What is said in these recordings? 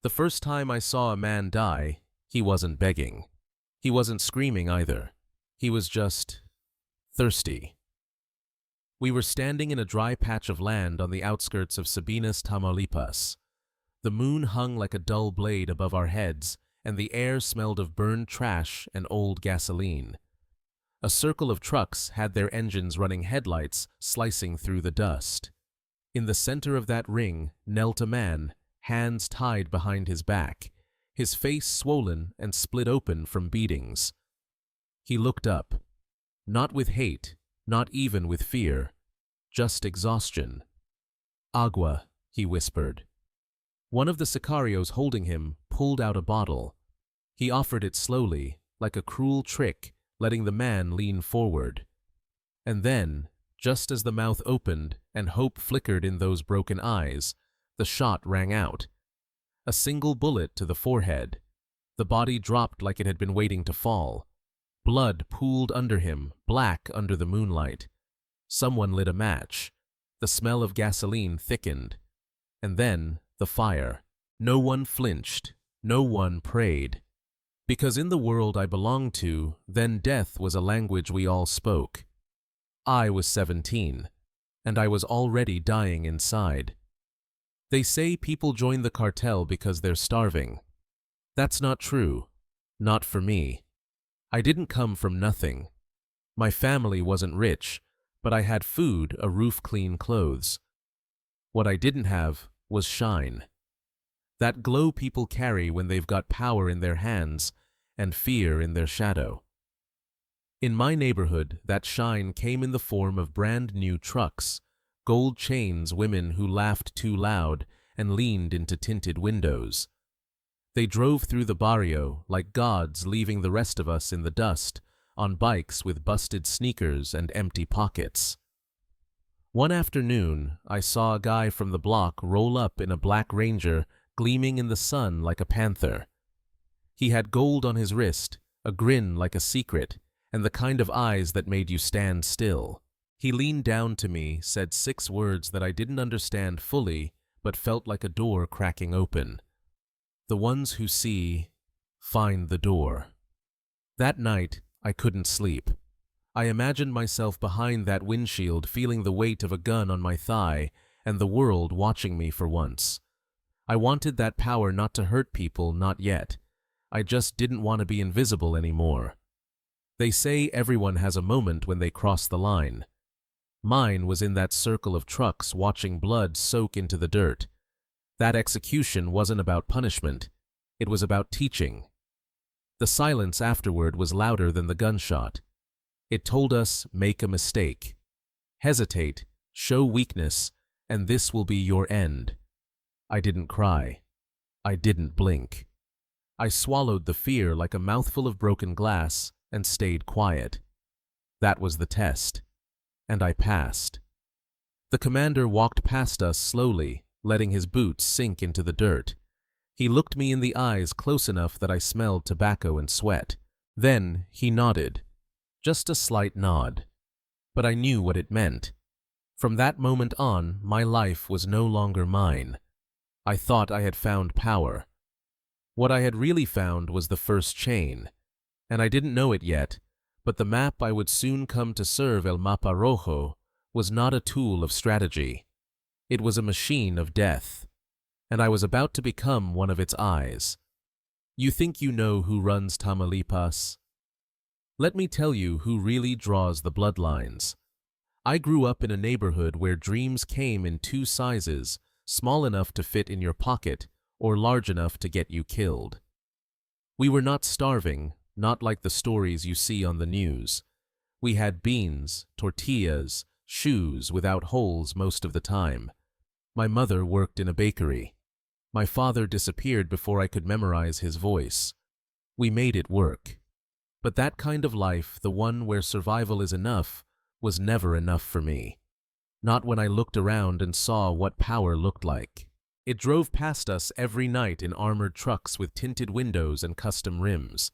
The first time I saw a man die, he wasn't begging. He wasn't screaming either. He was just thirsty. We were standing in a dry patch of land on the outskirts of Sabinas, Tamaulipas. The moon hung like a dull blade above our heads, and the air smelled of burned trash and old gasoline. A circle of trucks had their engines running headlights slicing through the dust. In the center of that ring knelt a man, hands tied behind his back, his face swollen and split open from beatings. He looked up, not with hate, not even with fear, just exhaustion. "Agua," he whispered. One of the sicarios holding him pulled out a bottle. He offered it slowly, like a cruel trick, letting the man lean forward. And then, just as the mouth opened and hope flickered in those broken eyes, the shot rang out. A single bullet to the forehead. The body dropped like it had been waiting to fall. Blood pooled under him, black under the moonlight. Someone lit a match. The smell of gasoline thickened. And then, the fire. No one flinched. No one prayed. Because in the world I belonged to, then death was a language we all spoke. I was 17, and I was already dying inside. They say people join the cartel because they're starving. That's not true. Not for me. I didn't come from nothing. My family wasn't rich, but I had food, a roof, clean clothes. What I didn't have was shine. That glow people carry when they've got power in their hands and fear in their shadow. In my neighborhood, that shine came in the form of brand new trucks, gold chains, women who laughed too loud and leaned into tinted windows. They drove through the barrio like gods, leaving the rest of us in the dust, on bikes with busted sneakers and empty pockets. One afternoon, I saw a guy from the block roll up in a black Ranger, gleaming in the sun like a panther. He had gold on his wrist, a grin like a secret, and the kind of eyes that made you stand still. He leaned down to me, said 6 words that I didn't understand fully, but felt like a door cracking open. The ones who see, find the door. That night, I couldn't sleep. I imagined myself behind that windshield, feeling the weight of a gun on my thigh, and the world watching me for once. I wanted that power not to hurt people, not yet. I just didn't want to be invisible anymore. They say everyone has a moment when they cross the line. Mine was in that circle of trucks watching blood soak into the dirt. That execution wasn't about punishment. It was about teaching. The silence afterward was louder than the gunshot. It told us, make a mistake. Hesitate, show weakness, and this will be your end. I didn't cry. I didn't blink. I swallowed the fear like a mouthful of broken glass and stayed quiet. That was the test. And I passed. The commander walked past us slowly, letting his boots sink into the dirt. He looked me in the eyes close enough that I smelled tobacco and sweat. Then he nodded. Just a slight nod. But I knew what it meant. From that moment on, my life was no longer mine. I thought I had found power. What I had really found was the first chain. And I didn't know it yet, but the map I would soon come to serve, El Mapa Rojo, was not a tool of strategy. It was a machine of death. And I was about to become one of its eyes. You think you know who runs Tamaulipas? Let me tell you who really draws the bloodlines. I grew up in a neighborhood where dreams came in 2 sizes, small enough to fit in your pocket or large enough to get you killed. We were not starving, not like the stories you see on the news. We had beans, tortillas, shoes without holes most of the time. My mother worked in a bakery. My father disappeared before I could memorize his voice. We made it work. But that kind of life, the one where survival is enough, was never enough for me. Not when I looked around and saw what power looked like. It drove past us every night in armored trucks with tinted windows and custom rims.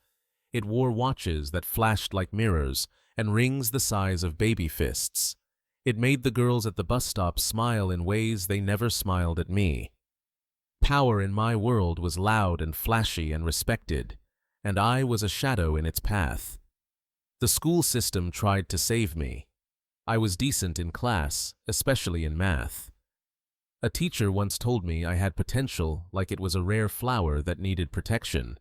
It wore watches that flashed like mirrors and rings the size of baby fists. It made the girls at the bus stop smile in ways they never smiled at me. Power in my world was loud and flashy and respected, and I was a shadow in its path. The school system tried to save me. I was decent in class, especially in math. A teacher once told me I had potential like it was a rare flower that needed protection.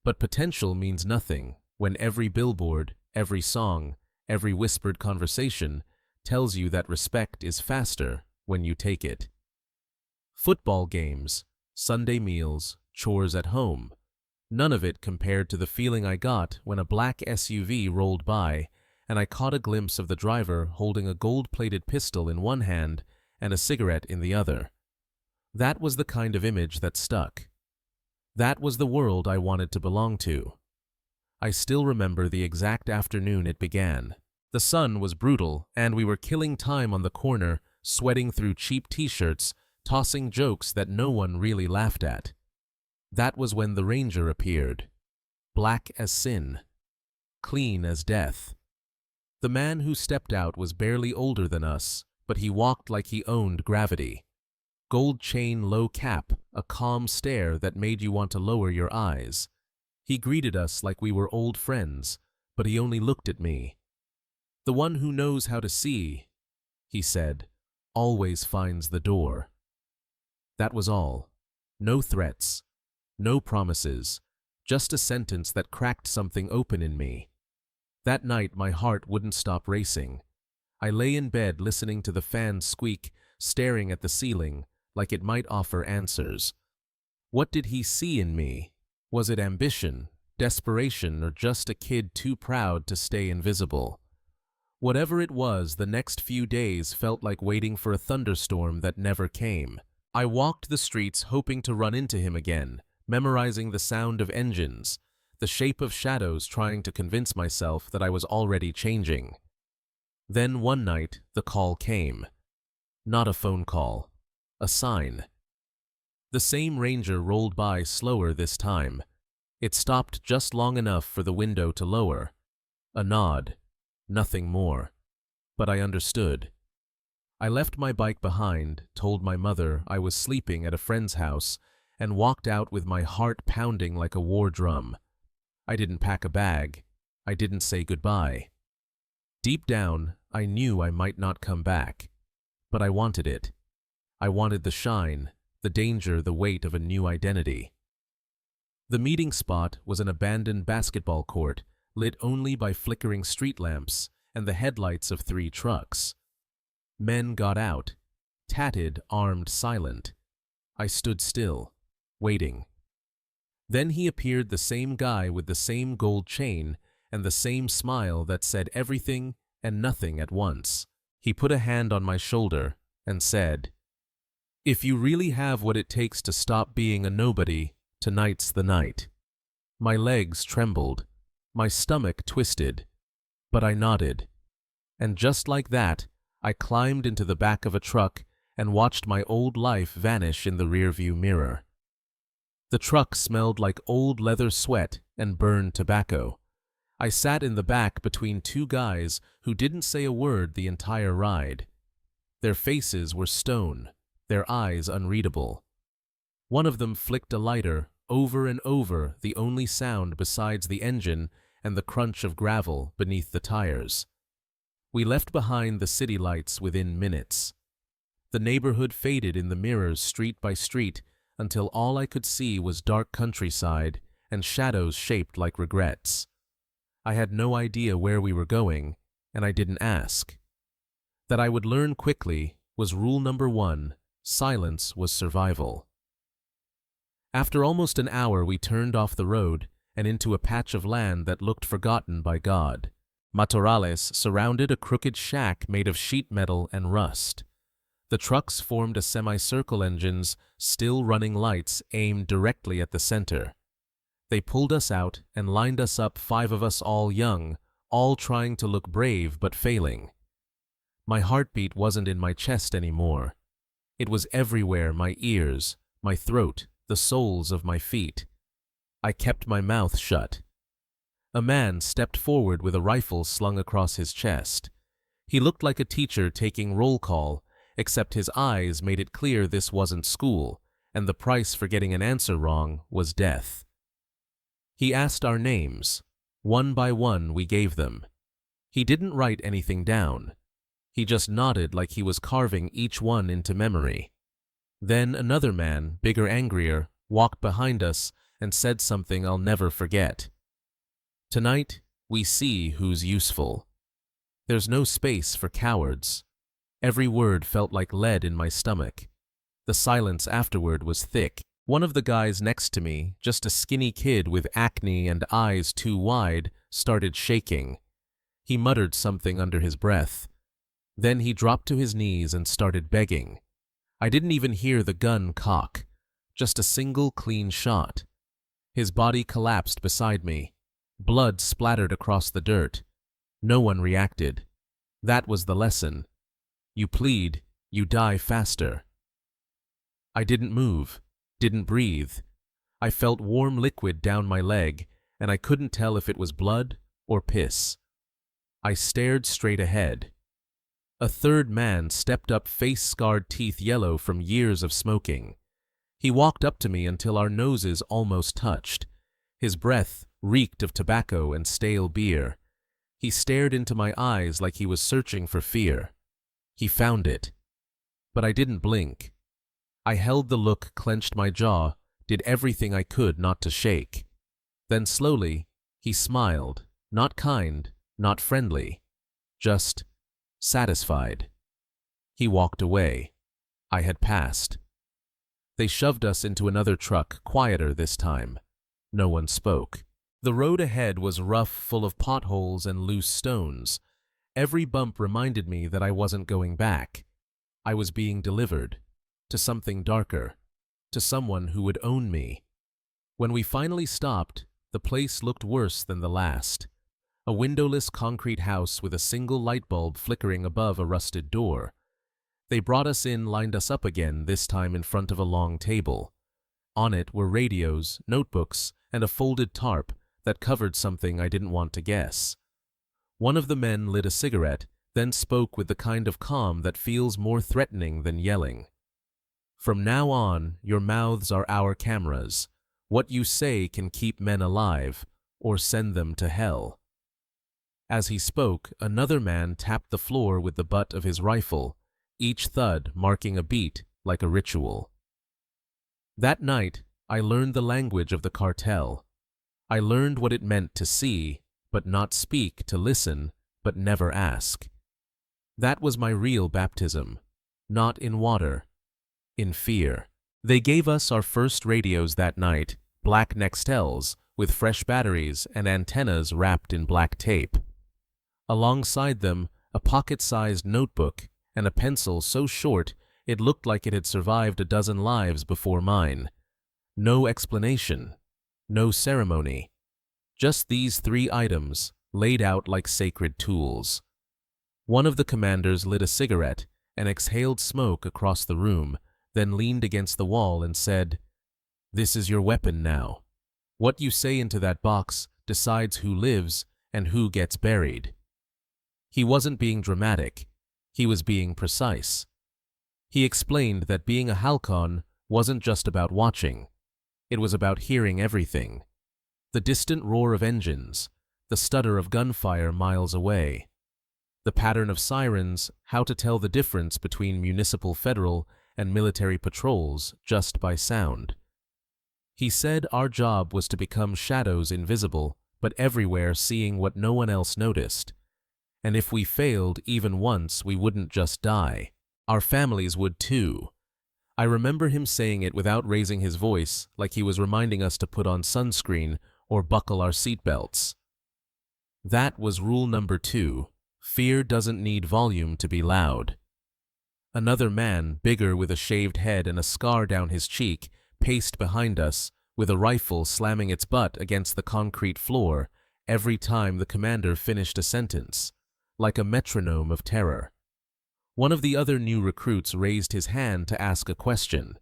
But potential means nothing when every billboard, every song, every whispered conversation tells you that respect is faster when you take it. Football games, Sunday meals, chores at home. None of it compared to the feeling I got when a black SUV rolled by and I caught a glimpse of the driver holding a gold-plated pistol in one hand and a cigarette in the other. That was the kind of image that stuck. That was the world I wanted to belong to. I still remember the exact afternoon it began. The sun was brutal, and we were killing time on the corner, sweating through cheap t-shirts, tossing jokes that no one really laughed at. That was when the Ranger appeared. Black as sin. Clean as death. The man who stepped out was barely older than us, but he walked like he owned gravity. Gold chain, low cap, a calm stare that made you want to lower your eyes. He greeted us like we were old friends, but he only looked at me. The one who knows how to see, he said, always finds the door. That was all. No threats, no promises, just a sentence that cracked something open in me. That night my heart wouldn't stop racing. I lay in bed listening to the fan squeak, staring at the ceiling like it might offer answers. What did he see in me? Was it ambition, desperation, or just a kid too proud to stay invisible? Whatever it was, the next few days felt like waiting for a thunderstorm that never came. I walked the streets hoping to run into him again, memorizing the sound of engines, the shape of shadows, trying to convince myself that I was already changing. Then one night, the call came. Not a phone call, a sign. The same Ranger rolled by slower this time. It stopped just long enough for the window to lower. A nod, nothing more. But I understood. I left my bike behind, told my mother I was sleeping at a friend's house, and walked out with my heart pounding like a war drum. I didn't pack a bag. I didn't say goodbye. Deep down, I knew I might not come back. But I wanted it. I wanted the shine, the danger, the weight of a new identity. The meeting spot was an abandoned basketball court, lit only by flickering street lamps and the headlights of 3 trucks. Men got out, tatted, armed, silent. I stood still, waiting. Then he appeared, the same guy with the same gold chain and the same smile that said everything and nothing at once. He put a hand on my shoulder and said, "If you really have what it takes to stop being a nobody, tonight's the night." My legs trembled, my stomach twisted, but I nodded. And just like that, I climbed into the back of a truck and watched my old life vanish in the rearview mirror. The truck smelled like old leather sweat and burned tobacco. I sat in the back between 2 guys who didn't say a word the entire ride. Their faces were stone, their eyes unreadable. One of them flicked a lighter over and over, the only sound besides the engine and the crunch of gravel beneath the tires. We left behind the city lights within minutes. The neighborhood faded in the mirrors street by street until all I could see was dark countryside and shadows shaped like regrets. I had no idea where we were going, and I didn't ask. That I would learn quickly was rule number 1: silence was survival. After almost an hour, we turned off the road and into a patch of land that looked forgotten by God. Matorrales surrounded a crooked shack made of sheet metal and rust. The trucks formed a semicircle, engines, still running lights aimed directly at the center. They pulled us out and lined us up, 5 of us, all young, all trying to look brave but failing. My heartbeat wasn't in my chest anymore. It was everywhere: my ears, my throat, the soles of my feet. I kept my mouth shut. A man stepped forward with a rifle slung across his chest. He looked like a teacher taking roll call, except his eyes made it clear this wasn't school, and the price for getting an answer wrong was death. He asked our names. One by one we gave them. He didn't write anything down. He just nodded like he was carving each one into memory. Then another man, bigger, angrier, walked behind us and said something I'll never forget. Tonight, we see who's useful. There's no space for cowards. Every word felt like lead in my stomach. The silence afterward was thick. One of the guys next to me, just a skinny kid with acne and eyes too wide, started shaking. He muttered something under his breath. Then he dropped to his knees and started begging. I didn't even hear the gun cock. Just a single clean shot. His body collapsed beside me. Blood splattered across the dirt. No one reacted. That was the lesson. You plead, you die faster. I didn't move, didn't breathe. I felt warm liquid down my leg, and I couldn't tell if it was blood or piss. I stared straight ahead. A third man stepped up, face scarred, teeth yellow from years of smoking. He walked up to me until our noses almost touched. His breath reeked of tobacco and stale beer. He stared into my eyes like he was searching for fear. He found it. But I didn't blink. I held the look, clenched my jaw, did everything I could not to shake. Then slowly, he smiled, not kind, not friendly, just satisfied. He walked away. I had passed. They shoved us into another truck, quieter this time. No one spoke. The road ahead was rough, full of potholes and loose stones. Every bump reminded me that I wasn't going back. I was being delivered to something darker, to someone who would own me. When we finally stopped, the place looked worse than the last. A windowless concrete house with a single light bulb flickering above a rusted door. They brought us in, lined us up again, this time in front of a long table. On it were radios, notebooks, and a folded tarp that covered something I didn't want to guess. One of the men lit a cigarette, then spoke with the kind of calm that feels more threatening than yelling. From now on, your mouths are our cameras. What you say can keep men alive, or send them to hell. As he spoke, another man tapped the floor with the butt of his rifle, each thud marking a beat like a ritual. That night, I learned the language of the cartel. I learned what it meant to see, but not speak, to listen, but never ask. That was my real baptism, not in water, in fear. They gave us our first radios that night, black Nextels, with fresh batteries and antennas wrapped in black tape. Alongside them, a pocket-sized notebook and a pencil so short it looked like it had survived a dozen lives before mine. No explanation, no ceremony. Just these 3 items, laid out like sacred tools. One of the commanders lit a cigarette and exhaled smoke across the room, then leaned against the wall and said, "This is your weapon now. What you say into that box decides who lives and who gets buried." He wasn't being dramatic. He was being precise. He explained that being a halcón wasn't just about watching. It was about hearing everything. The distant roar of engines, the stutter of gunfire miles away, the pattern of sirens, how to tell the difference between municipal, federal, and military patrols just by sound. He said our job was to become shadows, invisible, but everywhere, seeing what no one else noticed. And if we failed even once, we wouldn't just die. Our families would too. I remember him saying it without raising his voice, like he was reminding us to put on sunscreen or buckle our seatbelts. That was rule number 2. Fear doesn't need volume to be loud. Another man, bigger, with a shaved head and a scar down his cheek, paced behind us, with a rifle slamming its butt against the concrete floor every time the commander finished a sentence, like a metronome of terror. One of the other new recruits raised his hand to ask a question.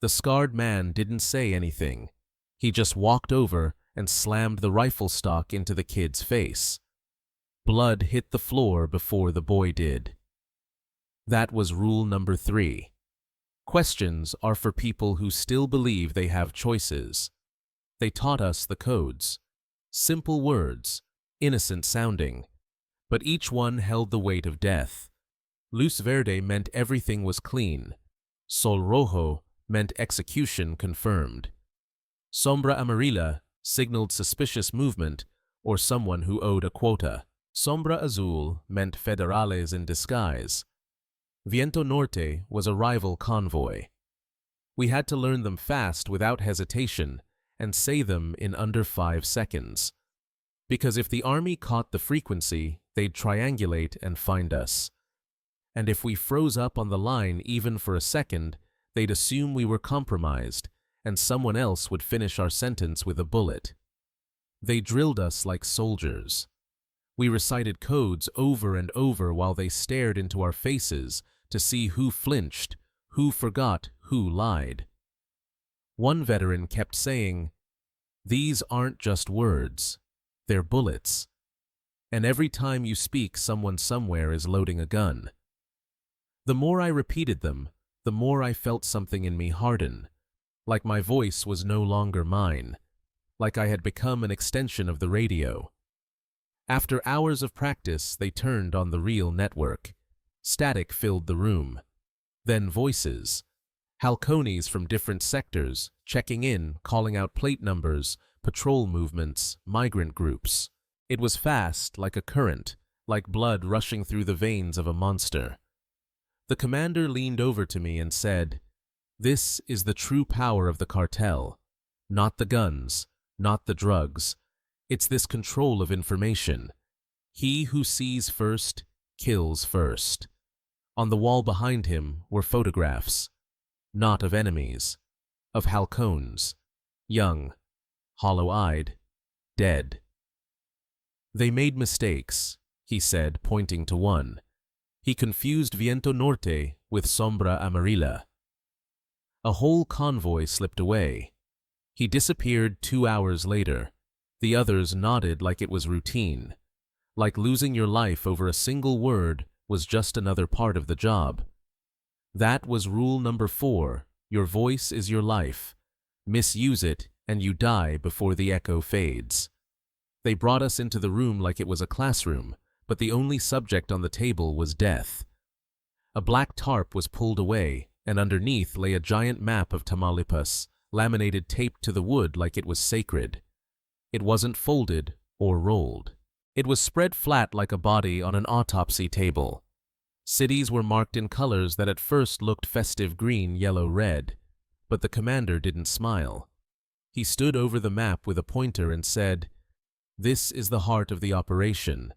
The scarred man didn't say anything. He just walked over and slammed the rifle stock into the kid's face. Blood hit the floor before the boy did. That was rule number 3. Questions are for people who still believe they have choices. They taught us the codes. Simple words, innocent sounding, but each one held the weight of death. Luz verde meant everything was clean. Sol rojo meant execution confirmed. Sombra amarilla signaled suspicious movement or someone who owed a quota. Sombra azul meant federales in disguise. Viento norte was a rival convoy. We had to learn them fast without hesitation and say them in under 5 seconds. Because if the army caught the frequency, they'd triangulate and find us. And if we froze up on the line even for a second, they'd assume we were compromised, and someone else would finish our sentence with a bullet. They drilled us like soldiers. We recited codes over and over while they stared into our faces to see who flinched, who forgot, who lied. One veteran kept saying, "These aren't just words, they're bullets. And every time you speak, someone somewhere is loading a gun." The more I repeated them, the more I felt something in me harden, like my voice was no longer mine, like I had become an extension of the radio. After hours of practice, they turned on the real network. Static filled the room. Then voices. Halcones from different sectors, checking in, calling out plate numbers, patrol movements, migrant groups. It was fast, like a current, like blood rushing through the veins of a monster. The commander leaned over to me and said, "This is the true power of the cartel. Not the guns, not the drugs. It's this control of information. He who sees first, kills first." On the wall behind him were photographs, not of enemies, of halcones, young, hollow-eyed, dead. "They made mistakes," he said, pointing to one. He confused Viento Norte with Sombra Amarilla. A whole convoy slipped away. He disappeared 2 hours later. The others nodded like it was routine, like losing your life over a single word was just another part of the job. That was rule number 4, your voice is your life. Misuse it and you die before the echo fades. They brought us into the room like it was a classroom, but the only subject on the table was death. A black tarp was pulled away, and underneath lay a giant map of Tamaulipas, laminated taped to the wood like it was sacred. It wasn't folded or rolled. It was spread flat like a body on an autopsy table. Cities were marked in colors that at first looked festive green, yellow, red, but the commander didn't smile. He stood over the map with a pointer and said, "This is the heart of the operation,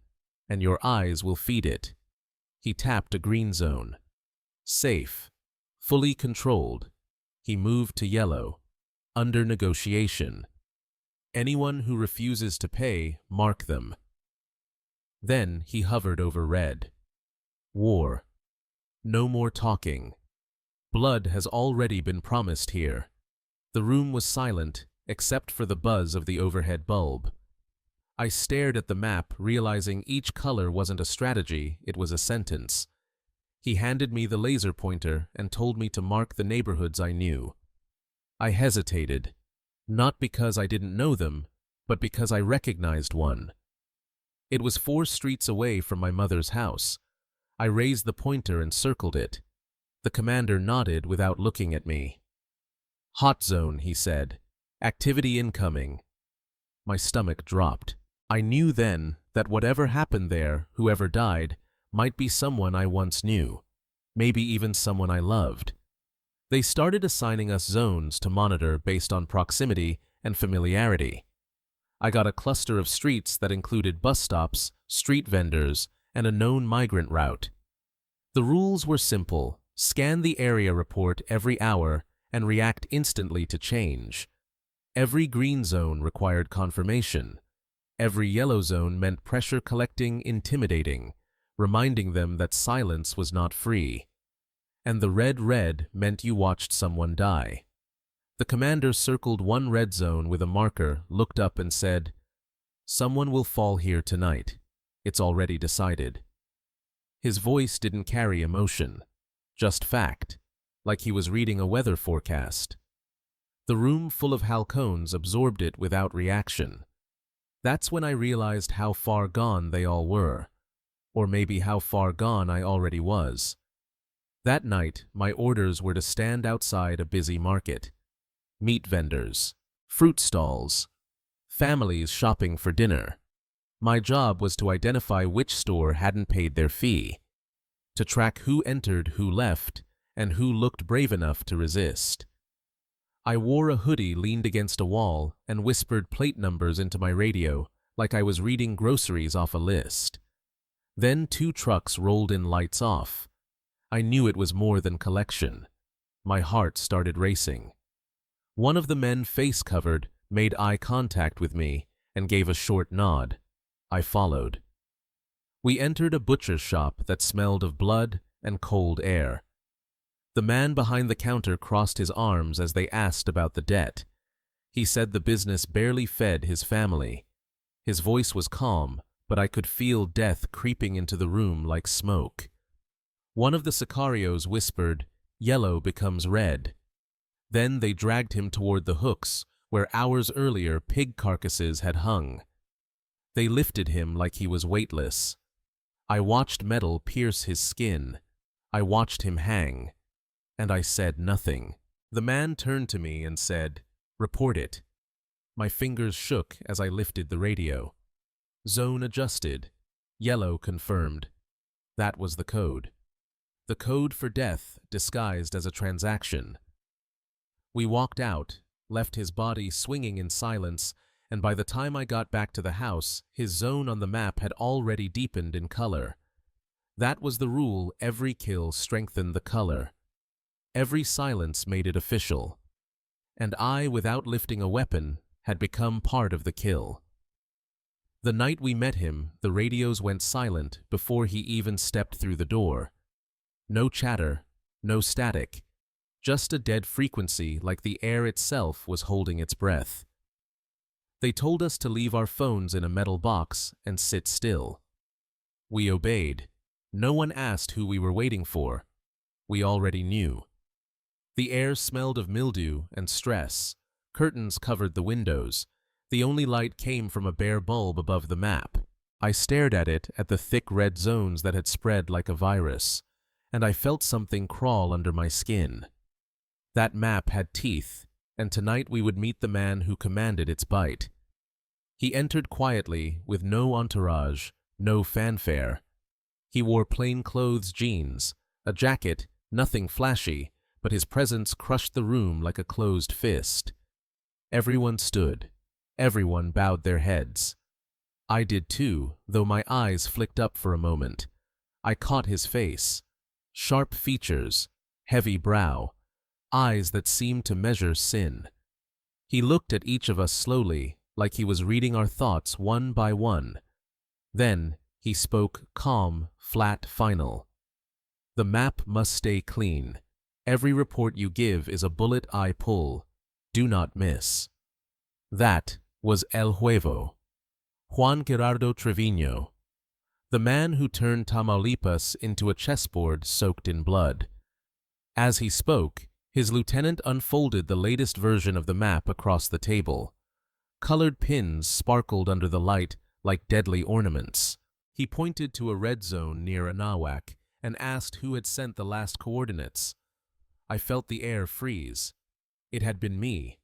and your eyes will feed it." He tapped a green zone. Safe, fully controlled. He moved to yellow, under negotiation. Anyone who refuses to pay, mark them. Then he hovered over red. War. No more talking. Blood has already been promised here. The room was silent, except for the buzz of the overhead bulb. I stared at the map, realizing each color wasn't a strategy, it was a sentence. He handed me the laser pointer and told me to mark the neighborhoods I knew. I hesitated, not because I didn't know them, but because I recognized one. It was 4 streets away from my mother's house. I raised the pointer and circled it. The commander nodded without looking at me. "Hot zone," he said. "Activity incoming." My stomach dropped. I knew then that whatever happened there, whoever died, might be someone I once knew, maybe even someone I loved. They started assigning us zones to monitor based on proximity and familiarity. I got a cluster of streets that included bus stops, street vendors, and a known migrant route. The rules were simple: scan the area report every hour and react instantly to change. Every green zone required confirmation. Every yellow zone meant pressure collecting, intimidating, reminding them that silence was not free. And the red meant you watched someone die. The commander circled one red zone with a marker, looked up and said, "Someone will fall here tonight. It's already decided." His voice didn't carry emotion, just fact, like he was reading a weather forecast. The room full of halcons absorbed it without reaction. That's when I realized how far gone they all were, or maybe how far gone I already was. That night, my orders were to stand outside a busy market. Meat vendors, fruit stalls, families shopping for dinner. My job was to identify which store hadn't paid their fee, to track who entered, who left, and who looked brave enough to resist. I wore a hoodie, leaned against a wall, and whispered plate numbers into my radio like I was reading groceries off a list. Then 2 trucks rolled in, lights off. I knew it was more than collection. My heart started racing. One of the men, face covered, made eye contact with me and gave a short nod. I followed. We entered a butcher's shop that smelled of blood and cold air. The man behind the counter crossed his arms as they asked about the debt. He said the business barely fed his family. His voice was calm, but I could feel death creeping into the room like smoke. One of the sicarios whispered, "Yellow becomes red." Then they dragged him toward the hooks, where hours earlier pig carcasses had hung. They lifted him like he was weightless. I watched metal pierce his skin. I watched him hang. And I said nothing. The man turned to me and said, "Report it." My fingers shook as I lifted the radio. Zone adjusted. Yellow confirmed. That was the code. The code for death disguised as a transaction. We walked out, left his body swinging in silence, and by the time I got back to the house, his zone on the map had already deepened in color. That was the rule: every kill strengthened the color. Every silence made it official. And I, without lifting a weapon, had become part of the kill. The night we met him, the radios went silent before he even stepped through the door. No chatter, no static, just a dead frequency like the air itself was holding its breath. They told us to leave our phones in a metal box and sit still. We obeyed. No one asked who we were waiting for. We already knew. The air smelled of mildew and stress. Curtains covered the windows. The only light came from a bare bulb above the map. I stared at it, at the thick red zones that had spread like a virus, and I felt something crawl under my skin. That map had teeth, and tonight we would meet the man who commanded its bite. He entered quietly, with no entourage, no fanfare. He wore plain-clothes jeans, a jacket, nothing flashy, but his presence crushed the room like a closed fist. Everyone stood. Everyone bowed their heads. I did too, though my eyes flicked up for a moment. I caught his face. Sharp features, heavy brow, eyes that seemed to measure sin. He looked at each of us slowly, like he was reading our thoughts one by one. Then he spoke, calm, flat, final. "The map must stay clean. Every report you give is a bullet I pull. Do not miss." That was El Huevo, Juan Gerardo Trevino, the man who turned Tamaulipas into a chessboard soaked in blood. As he spoke, his lieutenant unfolded the latest version of the map across the table. Colored pins sparkled under the light like deadly ornaments. He pointed to a red zone near Anahuac and asked who had sent the last coordinates. I felt the air freeze. It had been me.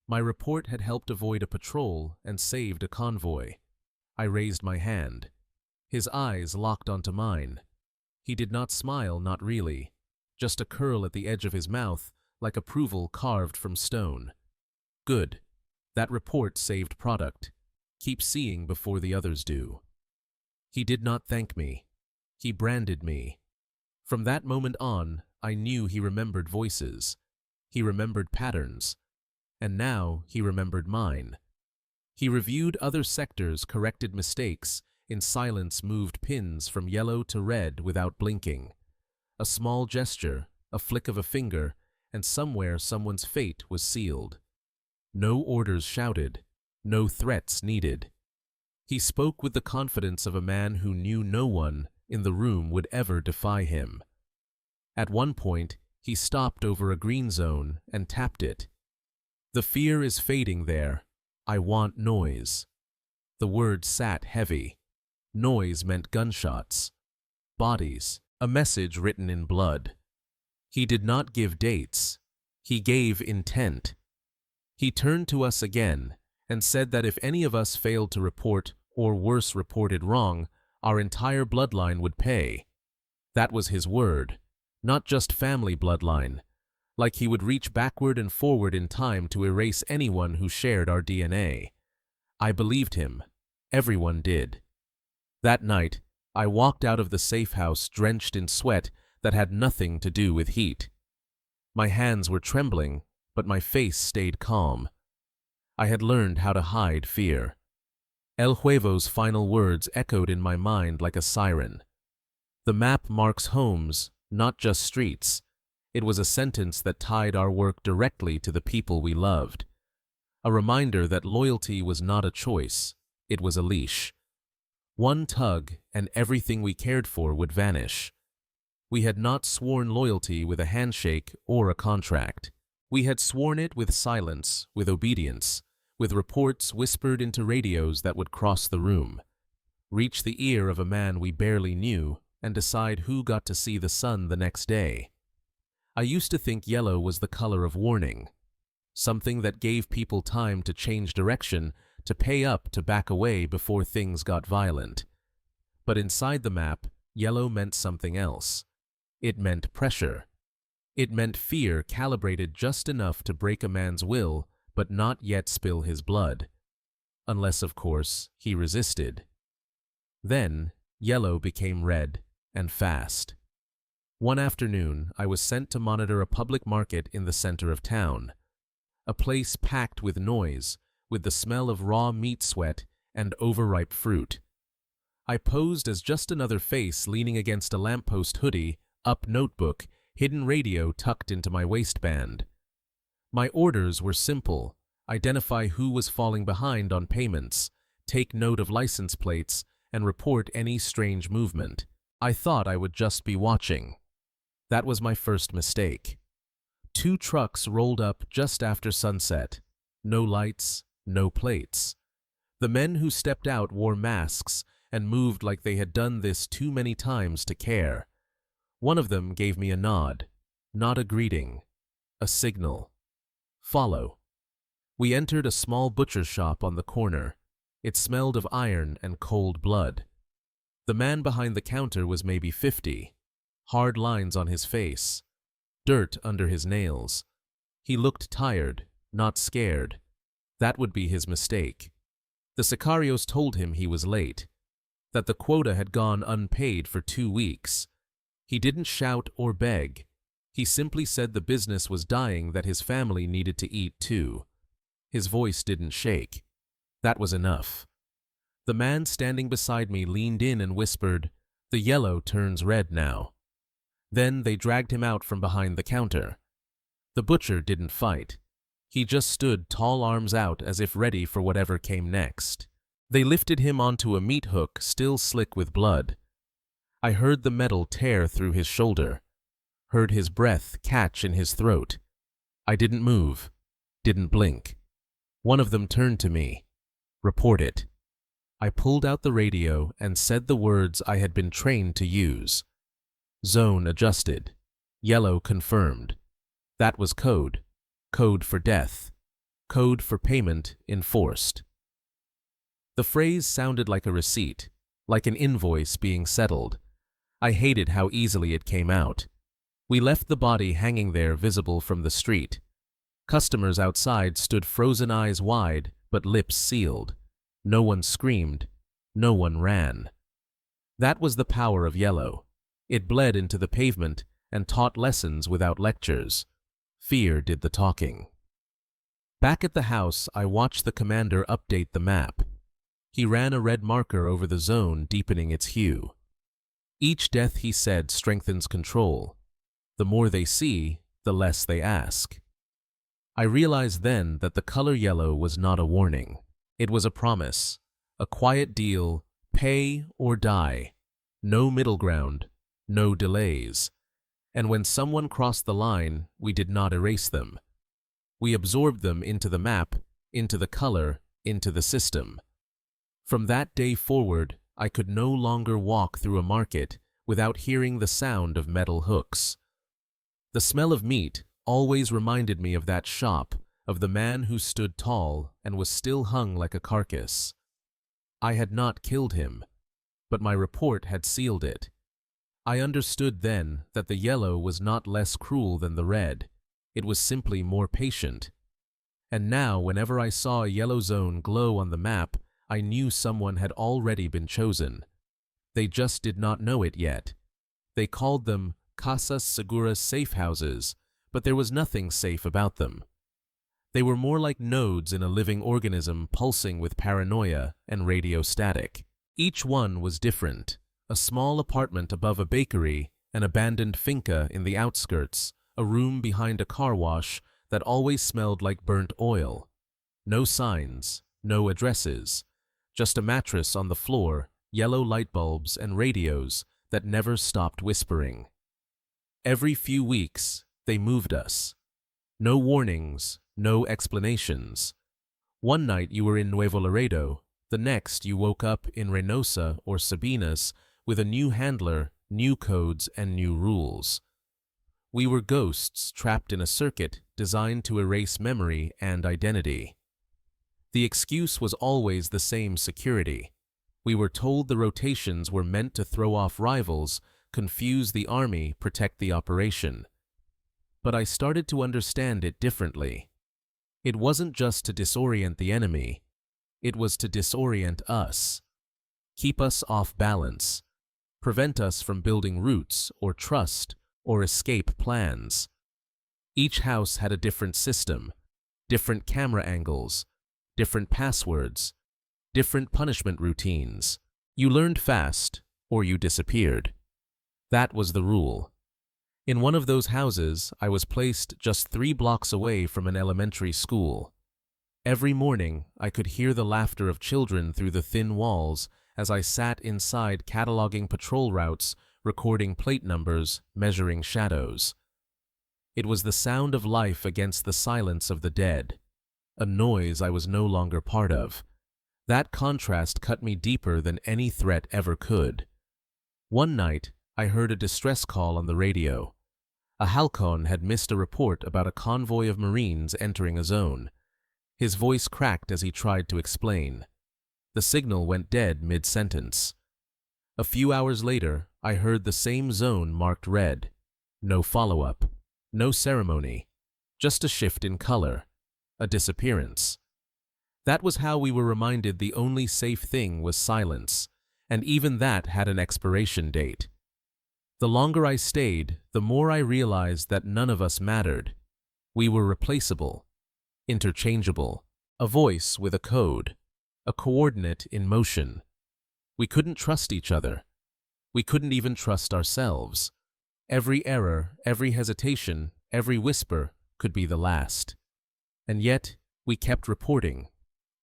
My report had helped avoid a patrol and saved a convoy. I raised my hand. His eyes locked onto mine. He did not smile, not really. Just a curl at the edge of his mouth, like approval carved from stone. Good. That report saved product. Keep seeing before the others do. He did not thank me. He branded me. From that moment on, I knew he remembered voices. He remembered patterns. And now he remembered mine. He reviewed other sectors, corrected mistakes, in silence moved pins from yellow to red without blinking. A small gesture, a flick of a finger, and somewhere someone's fate was sealed. No orders shouted, no threats needed. He spoke with the confidence of a man who knew no one in the room would ever defy him. At one point, He stopped over a green zone and tapped it. The fear is fading there. I want noise. The word sat heavy. Noise meant gunshots. Bodies. A message written in blood. He did not give dates. He gave intent. He turned to us again and said that if any of us failed to report, or worse reported wrong, our entire bloodline would pay. That was his word, not just family bloodline, like he would reach backward and forward in time to erase anyone who shared our DNA. I believed him. Everyone did. That night, I walked out of the safe house drenched in sweat that had nothing to do with heat. My hands were trembling, but my face stayed calm. I had learned how to hide fear. El Huevo's final words echoed in my mind like a siren. The map marks homes, not just streets. It was a sentence that tied our work directly to the people we loved. A reminder that loyalty was not a choice, it was a leash. One tug and everything we cared for would vanish. We had not sworn loyalty with a handshake or a contract. We had sworn it with silence, with obedience, with reports whispered into radios that would cross the room, reach the ear of a man we barely knew, and decide who got to see the sun the next day. I used to think yellow was the color of warning, something that gave people time to change direction, to pay up, to back away before things got violent. But inside the map, yellow meant something else. It meant pressure. It meant fear calibrated just enough to break a man's will, but not yet spill his blood. Unless, of course, he resisted. Then, yellow became red, and fast. One afternoon, I was sent to monitor a public market in the center of town. A place packed with noise, with the smell of raw meat sweat and overripe fruit. I posed as just another face leaning against a lamppost hoodie, up notebook, hidden radio tucked into my waistband. My orders were simple: identify who was falling behind on payments, take note of license plates, and report any strange movement. I thought I would just be watching. That was my first mistake. 2 trucks rolled up just after sunset. No lights, no plates. The men who stepped out wore masks and moved like they had done this too many times to care. One of them gave me a nod, not a greeting, a signal. Follow. We entered a small butcher's shop on the corner. It smelled of iron and cold blood. The man behind the counter was maybe 50, hard lines on his face, dirt under his nails. He looked tired, not scared. That would be his mistake. The sicarios told him he was late, that the quota had gone unpaid for 2 weeks. He didn't shout or beg. He simply said the business was dying, that his family needed to eat too. His voice didn't shake. That was enough. The man standing beside me leaned in and whispered, "The yellow turns red now." Then they dragged him out from behind the counter. The butcher didn't fight. He just stood, tall arms out, as if ready for whatever came next. They lifted him onto a meat hook, still slick with blood. I heard the metal tear through his shoulder, heard his breath catch in his throat. I didn't move, didn't blink. One of them turned to me. "Report it." I pulled out the radio and said the words I had been trained to use. Zone adjusted. Yellow confirmed. That was code. Code for death. Code for payment enforced. The phrase sounded like a receipt, like an invoice being settled. I hated how easily it came out. We left the body hanging there, visible from the street. Customers outside stood, frozen eyes wide, but lips sealed. No one screamed. No one ran. That was the power of yellow. It bled into the pavement and taught lessons without lectures. Fear did the talking. Back at the house, I watched the commander update the map. He ran a red marker over the zone, deepening its hue. Each death, he said, strengthens control. The more they see, the less they ask. I realized then that the color yellow was not a warning. It was a promise, a quiet deal, pay or die. No middle ground, no delays. And when someone crossed the line, we did not erase them. We absorbed them into the map, into the color, into the system. From that day forward, I could no longer walk through a market without hearing the sound of metal hooks. The smell of meat always reminded me of that shop, of the man who stood tall and was still hung like a carcass. I had not killed him, but my report had sealed it. I understood then that the yellow was not less cruel than the red. It was simply more patient. And now, whenever I saw a yellow zone glow on the map, I knew someone had already been chosen. They just did not know it yet. They called them Casas Seguras safe houses, but there was nothing safe about them. They were more like nodes in a living organism pulsing with paranoia and radio static. Each one was different. A small apartment above a bakery, an abandoned finca in the outskirts, a room behind a car wash that always smelled like burnt oil. No signs, no addresses, just a mattress on the floor, yellow light bulbs and radios that never stopped whispering. Every few weeks, they moved us. No warnings, no explanations. One night you were in Nuevo Laredo, the next you woke up in Reynosa or Sabinas with a new handler, new codes, and new rules. We were ghosts trapped in a circuit designed to erase memory and identity. The excuse was always the same: security. We were told the rotations were meant to throw off rivals, confuse the army, protect the operation. But I started to understand it differently. It wasn't just to disorient the enemy. It was to disorient us. Keep us off balance. Prevent us from building roots or trust or escape plans. Each house had a different system, different camera angles, different passwords, different punishment routines. You learned fast or you disappeared. That was the rule. In one of those houses, I was placed just 3 blocks away from an elementary school. Every morning, I could hear the laughter of children through the thin walls as I sat inside cataloging patrol routes, recording plate numbers, measuring shadows. It was the sound of life against the silence of the dead, a noise I was no longer part of. That contrast cut me deeper than any threat ever could. One night, I heard a distress call on the radio. A halcón had missed a report about a convoy of Marines entering a zone. His voice cracked as he tried to explain. The signal went dead mid-sentence. A few hours later, I heard the same zone marked red. No follow-up, no ceremony, just a shift in color, a disappearance. That was how we were reminded the only safe thing was silence, and even that had an expiration date. The longer I stayed, the more I realized that none of us mattered. We were replaceable, interchangeable, a voice with a code, a coordinate in motion. We couldn't trust each other. We couldn't even trust ourselves. Every error, every hesitation, every whisper could be the last. And yet, we kept reporting,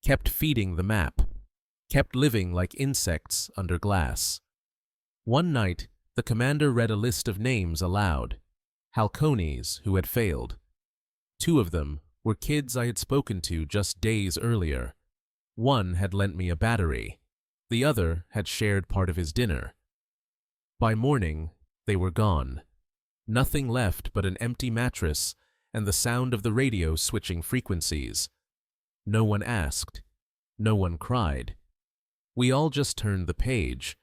kept feeding the map, kept living like insects under glass. One night, the commander read a list of names aloud, halcones who had failed. 2 of them were kids I had spoken to just days earlier. One had lent me a battery. The other had shared part of his dinner. By morning, they were gone. Nothing left but an empty mattress and the sound of the radio switching frequencies. No one asked. No one cried. We all just turned the page.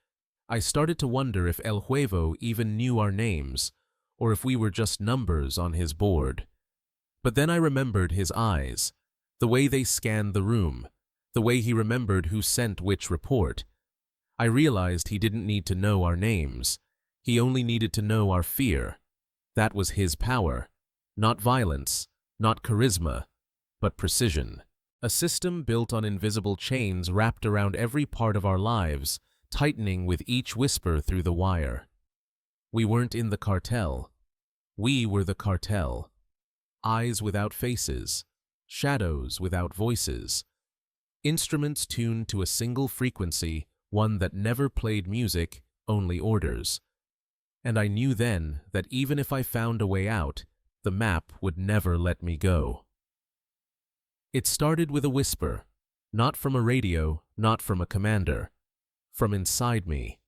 I started to wonder if El Huevo even knew our names, or if we were just numbers on his board. But then I remembered his eyes, the way they scanned the room, the way he remembered who sent which report. I realized he didn't need to know our names. He only needed to know our fear. That was his power. Not violence, not charisma, but precision. A system built on invisible chains wrapped around every part of our lives, tightening with each whisper through the wire. We weren't in the cartel. We were the cartel. Eyes without faces, shadows without voices. Instruments tuned to a single frequency, one that never played music, only orders. And I knew then that even if I found a way out, the map would never let me go. It started with a whisper, not from a radio, not from a commander, from inside me.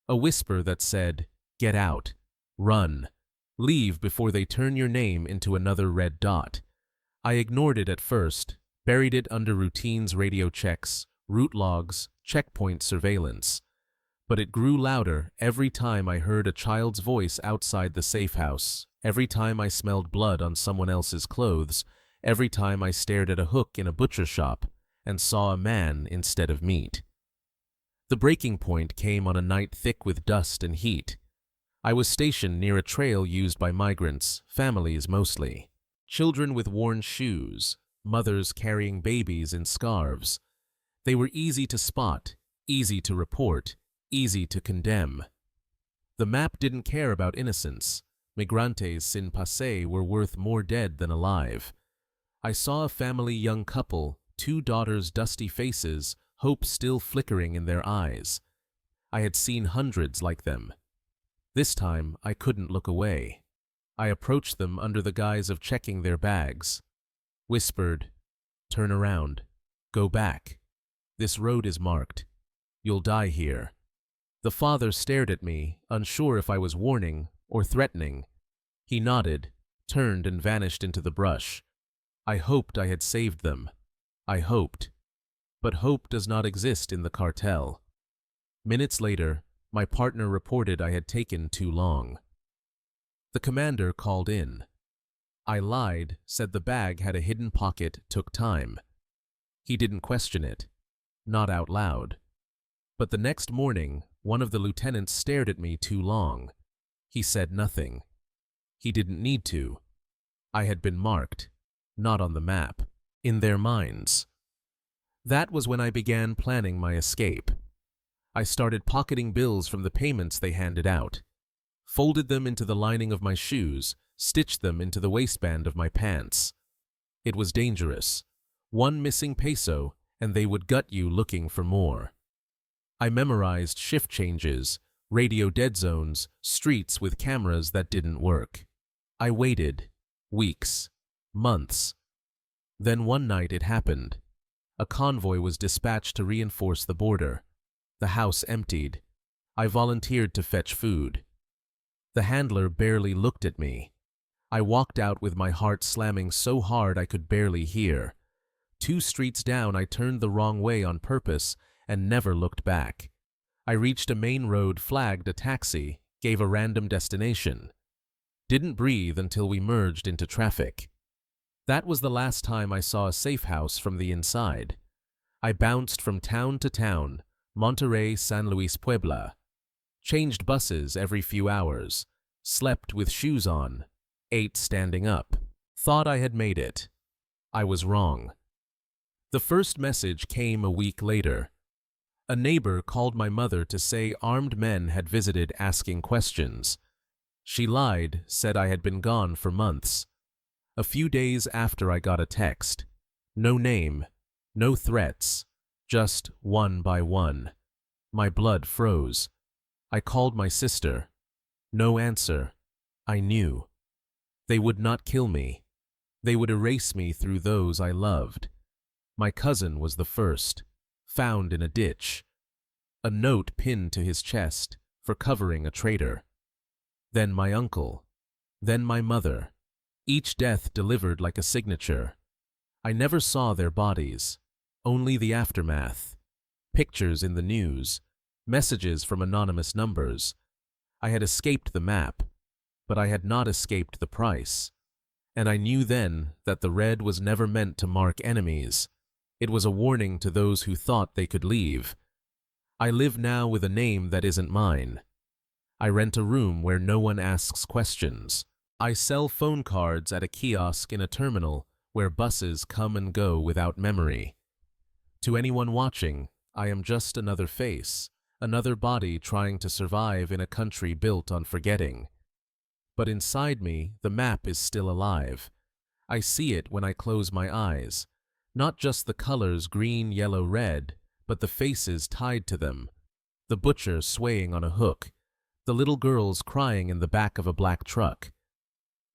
A whisper that said, "Get out, run, leave before they turn your name into another red dot." I ignored it at first, buried it under routines, radio checks, route logs, checkpoint surveillance. But it grew louder every time I heard a child's voice outside the safe house, every time I smelled blood on someone else's clothes, every time I stared at a hook in a butcher shop and saw a man instead of meat. The breaking point came on a night thick with dust and heat. I was stationed near a trail used by migrants, families mostly. Children with worn shoes, mothers carrying babies in scarves. They were easy to spot, easy to report, easy to condemn. The map didn't care about innocence. Migrantes sin passé were worth more dead than alive. I saw a family young couple, 2 daughters' dusty faces, hope still flickering in their eyes. I had seen hundreds like them. This time I couldn't look away. I approached them under the guise of checking their bags. Whispered, "Turn around. Go back. This road is marked. You'll die here." The father stared at me, unsure if I was warning or threatening. He nodded, turned and vanished into the brush. I hoped I had saved them. I hoped. But hope does not exist in the cartel. Minutes later, my partner reported I had taken too long. The commander called in. I lied, said the bag had a hidden pocket, took time. He didn't question it. Not out loud. But the next morning, one of the lieutenants stared at me too long. He said nothing. He didn't need to. I had been marked, not on the map, in their minds. That was when I began planning my escape. I started pocketing bills from the payments they handed out, folded them into the lining of my shoes, stitched them into the waistband of my pants. It was dangerous. One missing peso, and they would gut you looking for more. I memorized shift changes, radio dead zones, streets with cameras that didn't work. I waited. Weeks. Months. Then one night it happened. A convoy was dispatched to reinforce the border. The house emptied. I volunteered to fetch food. The handler barely looked at me. I walked out with my heart slamming so hard I could barely hear. 2 streets down, I turned the wrong way on purpose and never looked back. I reached a main road, flagged a taxi, gave a random destination. Didn't breathe until we merged into traffic. That was the last time I saw a safe house from the inside. I bounced from town to town, Monterrey, San Luis, Puebla. Changed buses every few hours, slept with shoes on, ate standing up, thought I had made it. I was wrong. The first message came a week later. A neighbor called my mother to say armed men had visited asking questions. She lied, said I had been gone for months. A few days after I got a text. No name, no threats, just one by one. My blood froze. I called my sister. No answer. I knew. They would not kill me. They would erase me through those I loved. My cousin was the first, found in a ditch. A note pinned to his chest for covering a traitor. Then my uncle. Then my mother. Each death delivered like a signature. I never saw their bodies, only the aftermath. Pictures in the news. Messages from anonymous numbers. I had escaped the map, but I had not escaped the price. And I knew then that the red was never meant to mark enemies. It was a warning to those who thought they could leave. I live now with a name that isn't mine. I rent a room where no one asks questions. I sell phone cards at a kiosk in a terminal where buses come and go without memory. To anyone watching, I am just another face. Another body trying to survive in a country built on forgetting. But inside me, the map is still alive. I see it when I close my eyes. Not just the colors green, yellow, red, but the faces tied to them. The butcher swaying on a hook. the little girls crying in the back of a black truck,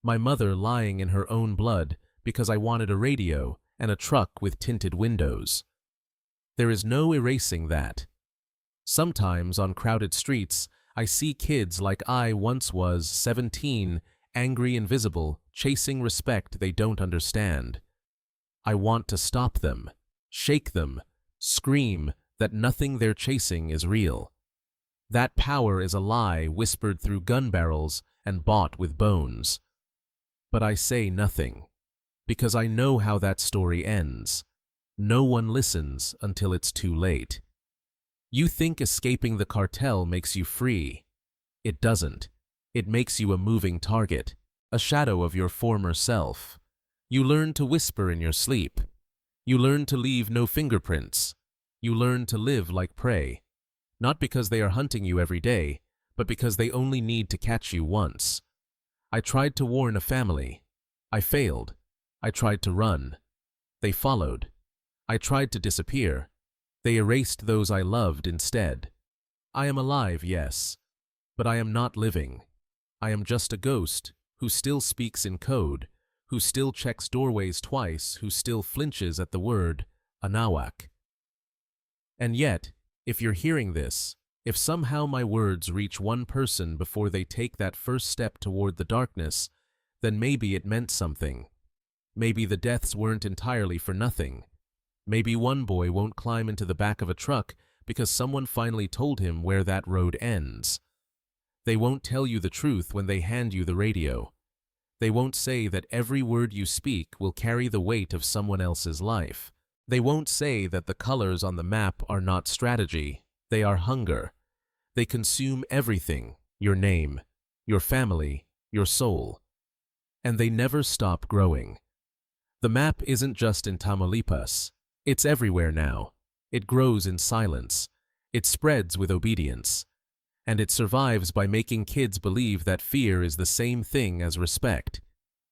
my mother lying in her own blood because I wanted a radio and a truck with tinted windows. There is no erasing that. Sometimes on crowded streets, I see kids like I once was, 17, angry and visible, chasing respect they don't understand. I want to stop them, shake them, scream that nothing they're chasing is real. That power is a lie whispered through gun barrels and bought with bones. But I say nothing, because I know how that story ends. No one listens until it's too late. You think escaping the cartel makes you free. It doesn't. It makes you a moving target, a shadow of your former self. You learn to whisper in your sleep. You learn to leave no fingerprints. You learn to live like prey, not because they are hunting you every day, but because they only need to catch you once. I tried to warn a family. I failed. I tried to run. They followed. I tried to disappear. They erased those I loved instead. I am alive, yes, but I am not living. I am just a ghost who still speaks in code, who still checks doorways twice, who still flinches at the word Anawak. And yet, if you're hearing this, if somehow my words reach one person before they take that first step toward the darkness, then maybe it meant something. Maybe the deaths weren't entirely for nothing. Maybe one boy won't climb into the back of a truck because someone finally told him where that road ends. They won't tell you the truth when they hand you the radio. They won't say that every word you speak will carry the weight of someone else's life. They won't say that the colors on the map are not strategy, they are hunger. They consume everything, your name, your family, your soul. And they never stop growing. The map isn't just in Tamaulipas. It's everywhere now. It grows in silence. It spreads with obedience. And it survives by making kids believe that fear is the same thing as respect.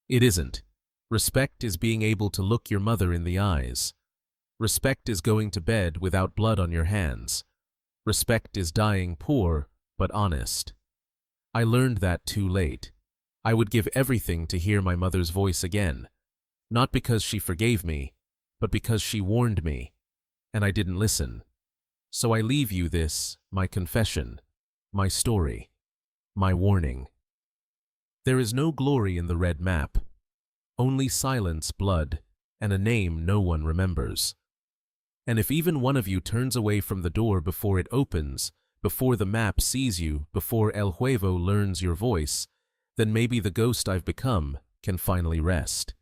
It isn't. Respect is being able to look your mother in the eyes. Respect is going to bed without blood on your hands. Respect is dying poor, but honest. I learned that too late. I would give everything to hear my mother's voice again. Not because she forgave me, but because she warned me, and I didn't listen. So I leave you this, my confession, my story, my warning. There is no glory in the red map, only silence, blood, and a name no one remembers. And if even one of you turns away from the door before it opens, before the map sees you, before El Huevo learns your voice, then maybe the ghost I've become can finally rest.